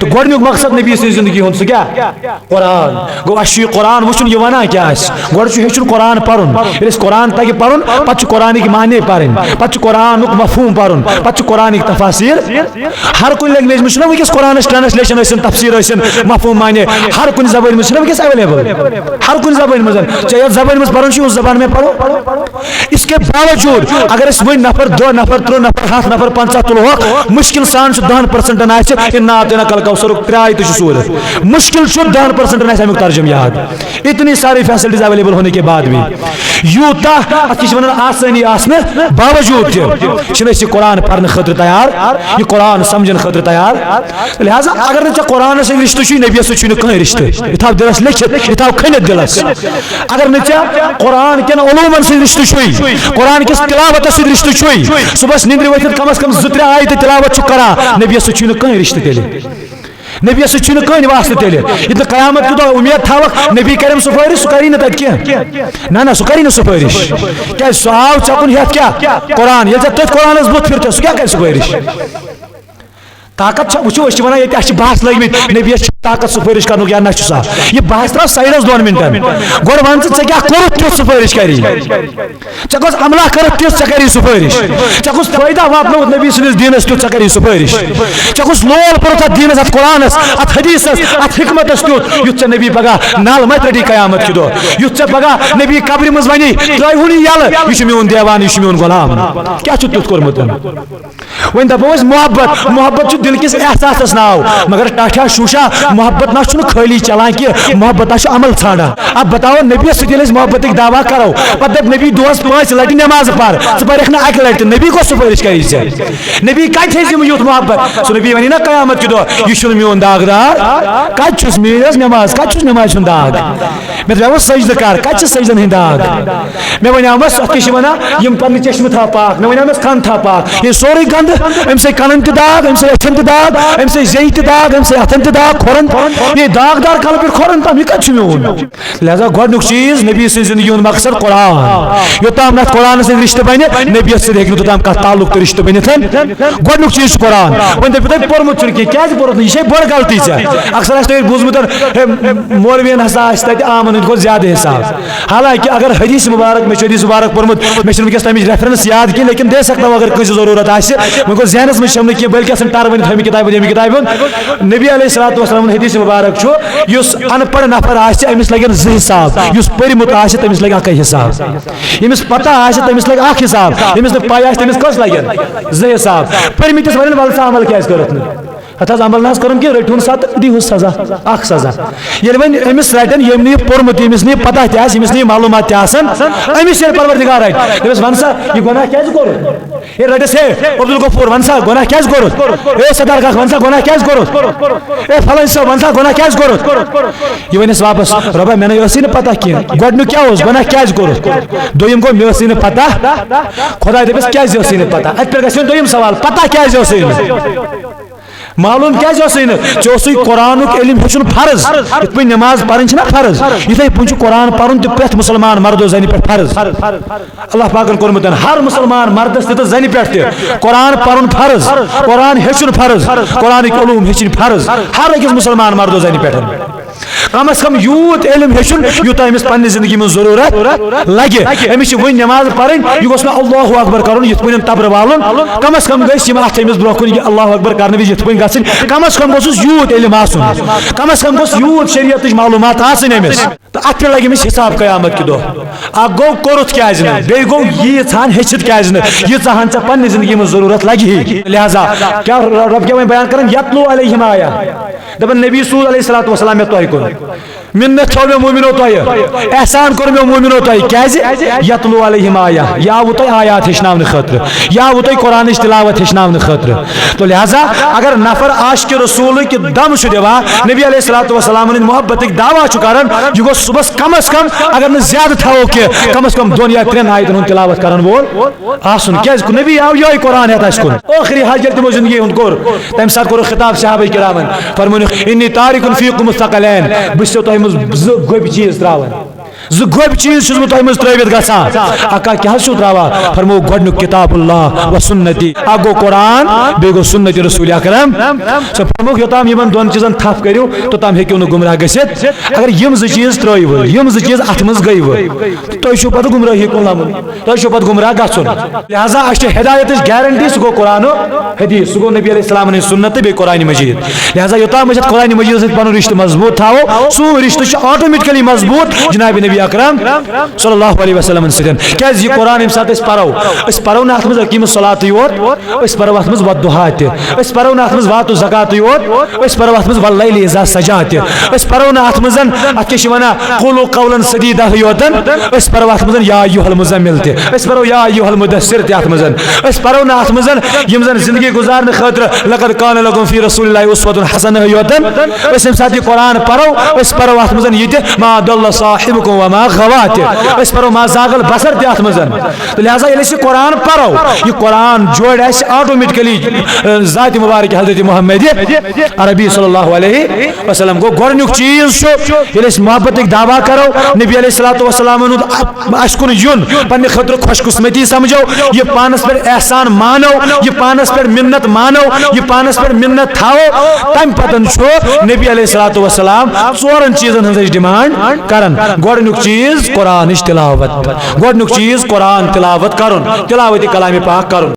तो गोडनुक मकसद नबी सं जिंदगी हुन सो क्या कुरान गो अश कुरान वुचुन ये वना क्या गोड हेचुन कुरान पढ़ुन कुरान तक पढ़ुन पत कुरानिक माने पढ़न पत कुरानुक मफहूम पढ़ुन पत कुरानिक तफासीर हर कुछ लैंग्वेज में छुना वस कुरान ट्रांसलेशन इन तफसीर इन मफहूम माने हर कुछ जबान में वस अवेलेबल हर कुछ जबान में चाहे जबान में पढ़ुन उस जबान में पढ़ो इसके बावजूद अगर वन नफर 2 नफर 3 नफर 7 नफर 50 तुलो मुश्किल सान 10% इन्ना आतना कल कौसर त्राय तो सूर मुश्किल 10% अमुक तर्जुम याद इतनी सारी फैसिलिटीज अवेलेबल होने के बाद भी यूता वन आसानी आसने बावजूद ये कुरान पढ़ने खतर तैयार ये कुरान समझन खतर तैयार लिहाजा अगर ना कुरान से रिश्ते नबी सह कहीं रिश्ते यह थो दिलस लिखित यह थो खनित दिलस अगर ना कुरान कन उलूमन से रिश्ते कुरान किस तिलावत से रिश्ते सुबह निंद्र वथित कम अज कम 2-3 आयत तिलावत करा नबी सह कहीं रिश्ते तेल नबी सह कहीं वास्ते तेल ये कयामत की उम्मीद थवक नबी करम सुफारिश सह करी ना तक ना सह करी सुफारिश क्या सह आव चकुन हेत क्या कुरान ये तथ कुरान बुत फिर सह क्या कर सुफारिश ताकत वो वन ये बहस लगित नबी ताकत सुफारिश कर या ना यह बहस त्रा साइडस 2 मिनटन गोड वन क्या कोरुत तुथ सुफारिश करी चे गोस अमला कर तुथ चे करी सुफारिश चे गोस फायदा वात नबी सदिस दीनस तुथ चे करी सुफारिश चे गोस लोल पड़त दीनस अत कुरानस अत हदीसस अत हिकमतस तुथ युथ चे नबी पगह नाल मत रटी कयामत की दो युथ चे पगह नबी कब्र मज वनी त्रहुनी यल यह मेन देवान यह मेन गुलाम क्या तुथ कोरमुत वन दपो मोहब्बत मोहब्बत दिल किस एहसास नाव मगर टाठा शूशा मोहब्बत ना खाली चलान कि मोहब्बत अमल छाड़ा अब बताओ नबी सत मोहब्बत दावा करो पे नबी दोस 5 लटि नमाज पढ़ षह ना 1 लटि नबी को सुफारिश कर नबी कत यूथ मोहब्बत सह नबी वन ना कयामत कि दह यह मेन दागदार कत मेज नमाज कत नमाज दाग मे दपो सजद कर कत सजदन हंद दाग मे वनामस अत वन पे चश्म था पाक मे वनामस कन था पाक यह सोरे गंद अम से कन दाग अम से अथन दाग अम से जे दाग अम से अथन दाग खोरन ये दागदार कल पे खोरन तम यह कत मेन लिहाजा गोडनुक चीज नबी सं जिंदगी हुंद मकसद कुरान योताम ना कुरान से रिश्ते बने नबी सत हेक तोताम कत ताल्लुक तो रिश्ते बनित गोडनुक चीज कुरान वन दपो तुम पोर्मुत क्या पोर्मुत यह बड़ गलती अक्सर तुम बूजमुत मौलवियन हसा आमन गो ज्यादा हिसाब हालांकि अगर हदीस मुबारक मे हदीस मुबारक पोर्मुत मे तमिच रेफरेंस याद की लेकिन दे सकता हूँ अगर किसी जरूरत वो गो जहनस में शमन की बल्कि टर वन हम किताब नबी अलैहिस्सलातु वस्सलाम हदीस मुबारक अनपढ़ नफर अमिस लगन 2 हिसाब पर्मुत तमिस लगे 1 हिसाब यमिस पता तमिस लगे 1 हिसाब यमिस पाई तमिस कस लगन 2 हिसाब पर्मितिस वन वल अमल क्या कर हथाज अमल ना कर रटून सा दीहु सजा 1 सजा ये वन अमिस रटन यम नी पोर्मुत यमिस नी पता तमिस नी मालूमात अमिस परवरदिगार रट वन सा यह गुनाह क्या कोर ये रटस हे अब्दुल गफूर वन सा गुनाह क्या कोर ए सदर वन सा गुनाह क्या कोर ए फलन सा वन सा गुनाह क्या कोर यह वनस वापस रबा मे ना पता कह गोडनु क्या गुनाह क्या कोर दोयम गो मे पता खुदा दपस क्या पता अत पे गो दोयम सवाल पता क्या मालूम क्या चे कुरान इल्म हेचुन फर्ज ये नमाज पढ़न फर्ज इथे पे कुरान पढ़न तो प्रेथ मुसलमान मर्दो जन पे फर्ज अल्लाह पाकन कोरमुत हर मुसलमान मर्दस तो जन पे कुरान पढ़न फर्ज कुरान हेचुन फर्ज कुरान उलूम हेचन फर्ज हर अकिस मुसलमान मर्दो जन पे कम अज कम यूत इल्म हेचुन यूता अमिस पन्ने जिंदगी में जरूरत लगे अमिस वन नमाज पढ़न यह गोस अल्लाहु अकबर कर ये तब्र वालन कम अज कम गमिस ब्रो कुन अल्लाहु अकबर कर ये कम अज कम गोस यूत इल्म आसन कम अज कम गोस यूत शरीयत मालूमात अमिस तो अत पे लगे अमिस हिसाब कयामत कि दह गो कोरुत क्या बे गो यीहान हेचित क्या यीहान चे पन्ने जिंदगी में जरूरत लगे लिहाजा क्या रब क्या बयान कर यत्लू अलैहिम आया दपन नबी रसूल अलैहिस्सलातु वस्सलाम मे तोह कोन मिन्नत थो मे मोमिनो तोह एहसान कर मे मोमिनो तोह क्या यत्लू अलैहिम आया या वो तोह आयात हेचनावन खतर या वो तोह कुरान तिलावत हेचनावन खतर तो लिहाजा अगर नफर आशिक रसूल कि दम दिवा नबी अलैहिस्सलातु वस्सलाम मोहब्बत दावा करन यह गो सुबह कम अज कम अगर न ज्यादा थो कि कम अज कम 2 या 3 आयतन हुंद तिलावत करन वोल आसन क्या नबी आव ये कुरान हेत अस कुन आखिरी हज तमो जिंदगी हुंद कोर तम साथ कोर खिताब सहाबा किरामन फरमान इन्नी तारिकुन फीकुम मुस्तक़लैन बिस तो मज 2 गोब चीज त्रावन जो गोब चीज तुम त्रित गसान अका क्या त्रावा फरमो गु किताबुल्लाह व सुन्नती अ गो कुरान बे गो सुन्नती रसूल अकरम सो फरमो योताम यमन दोन चीजन थप करियो तोताम हेकियो न गुमराह गसित अगर यम जो चीज त्रयव यम जो चीज अथ मज गई तो छो पत गुमराही कुन लमन तो छो पत गुमराह गछुन लिहाजा अश हिदायत गारंटी सो गो कुरान हदीस सो गो नबी अलैहि सलाम ने सुन्नत बे कुरान मजीद लिहाजा योताम मजत कुरान मजीद से पन रिश्ते मजबूत थाओ सो रिश्ते ऑटोमेटिकली मजबूत जनाब नबी अकरम सल्लल्लाहु अलैहि वसल्लम सदन क्या ये कुरान इम साथ इस परो ना अथमज अकीम सलात योत इस परो अथमज वदुहा ते इस परो ना अथमज वातु ज़कात योत इस परो अथमज वल्लैल इज़ा सजा ते इस परो ना अथमज अतकेश वना क़ुलु क़ौलन सदीदा योतन इस परो अथमज या अय्युहल मुज़म्मिल ते इस परो या अय्युहल मुदस्सिर ते अथमज इस परो ना अथमज यम जन जिंदगी गुजारने खातिर लक़द कान लकुम फी रसूलिल्लाहि उस्वतुन हसनह योतन इस इम साथ कुरान परो इस परो अथमज ये मा दल्ल साहिबुकुम व मा गवात इस परो मा जागल बसर ते अथमज तो लिहाजा ये कुरान परो ये कुरान जोड़ ऑटोमेटिकली ज़ात मुबारक हज़रत मुहम्मद अरबी सल्लल्लाहु अलैहि वसल्लम गो गोडनुक चीज ये मोहब्बत दावा करो नबी अलैहिस्सलातु वस्सलाम अशकुन युन पन्ने खतर खुशकिस्मती समझो ये पानस पर एहसान मानो ये पानस पर मिन्नत मानो ये पानस पर मिन्नत थाओ तम पतन छो नबी अलैहिस्सलातु वस्सलाम चोरन चीजन हंस डिमांड करन गोडनुक चीज कुरान तिलावत गोडनुक चीज कुरान तिलावत करुन तिलावत कलाम पाक करुन।